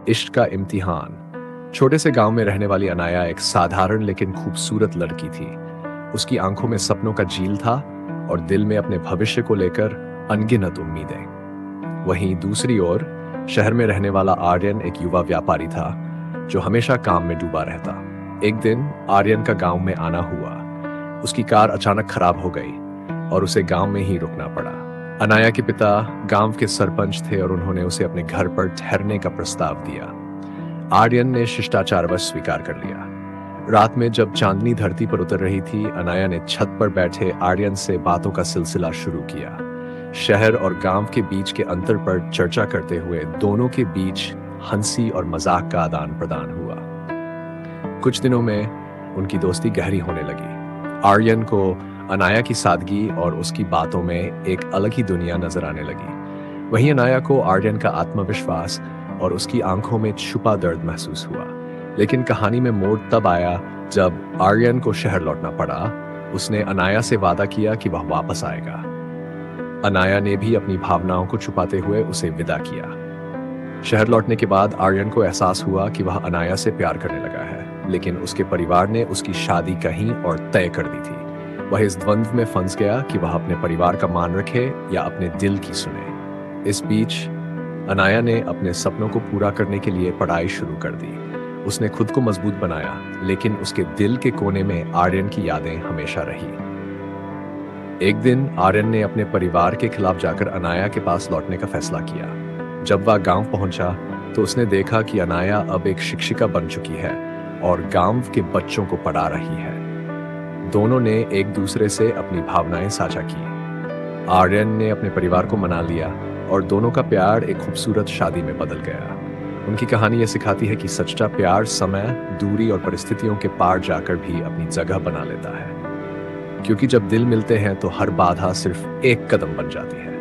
इश्क का इम्तिहान। छोटे से गांव में रहने वाली अनाया एक साधारण लेकिन खूबसूरत लड़की थी। उसकी आंखों में सपनों का झील था और दिल में अपने भविष्य को लेकर अनगिनत उम्मीदें। वहीं दूसरी ओर शहर में रहने वाला आर्यन एक युवा व्यापारी था जो हमेशा काम में डूबा रहता। एक दिन आर्यन का गांव में आना हुआ। उसकी कार अचानक खराब हो गई और उसे गांव में ही रुकना पड़ा। अनाया के पिता गांव के सरपंच थे और उन्होंने उसे अपने घर पर ठहरने का प्रस्ताव दिया। आर्यन ने शिष्टाचारवश स्वीकार कर लिया। रात में जब चांदनी धरती पर उतर रही थी, अनाया ने छत पर बैठे आर्यन से बातों का सिलसिला शुरू किया। शहर और गांव के बीच के अंतर पर चर्चा करते हुए दोनों के बीच हंसी और मजाक का आदान प्रदान हुआ। कुछ दिनों में उनकी दोस्ती गहरी होने लगी। आर्यन को अनाया की सादगी और उसकी बातों में एक अलग ही दुनिया नजर आने लगी। वहीं अनाया को आर्यन का आत्मविश्वास और उसकी आंखों में छुपा दर्द महसूस हुआ। लेकिन कहानी में मोड़ तब आया जब आर्यन को शहर लौटना पड़ा। उसने अनाया से वादा किया कि वह वापस आएगा। अनाया ने भी अपनी भावनाओं को छुपाते हुए उसे विदा किया। शहर लौटने के बाद आर्यन को एहसास हुआ कि वह अनाया से प्यार करने लगा है, लेकिन उसके परिवार ने उसकी शादी कहीं और तय कर दी थी। वह इस द्वंद्व में फंस गया कि वह अपने परिवार का मान रखे या अपने दिल की सुने। इस बीच अनाया ने अपने सपनों को पूरा करने के लिए पढ़ाई शुरू कर दी। उसने खुद को मजबूत बनाया, लेकिन उसके दिल के कोने में आर्यन की यादें हमेशा रही। एक दिन आर्यन ने अपने परिवार के खिलाफ जाकर अनाया के पास लौटने का फैसला किया। जब वह गांव पहुंचा तो उसने देखा कि अनाया अब एक शिक्षिका बन चुकी है और गांव के बच्चों को पढ़ा रही है। दोनों ने एक दूसरे से अपनी भावनाएं साझा की। आर्यन ने अपने परिवार को मना लिया और दोनों का प्यार एक खूबसूरत शादी में बदल गया। उनकी कहानी यह सिखाती है कि सच्चा प्यार समय, दूरी और परिस्थितियों के पार जाकर भी अपनी जगह बना लेता है, क्योंकि जब दिल मिलते हैं तो हर बाधा सिर्फ एक कदम बन जाती है।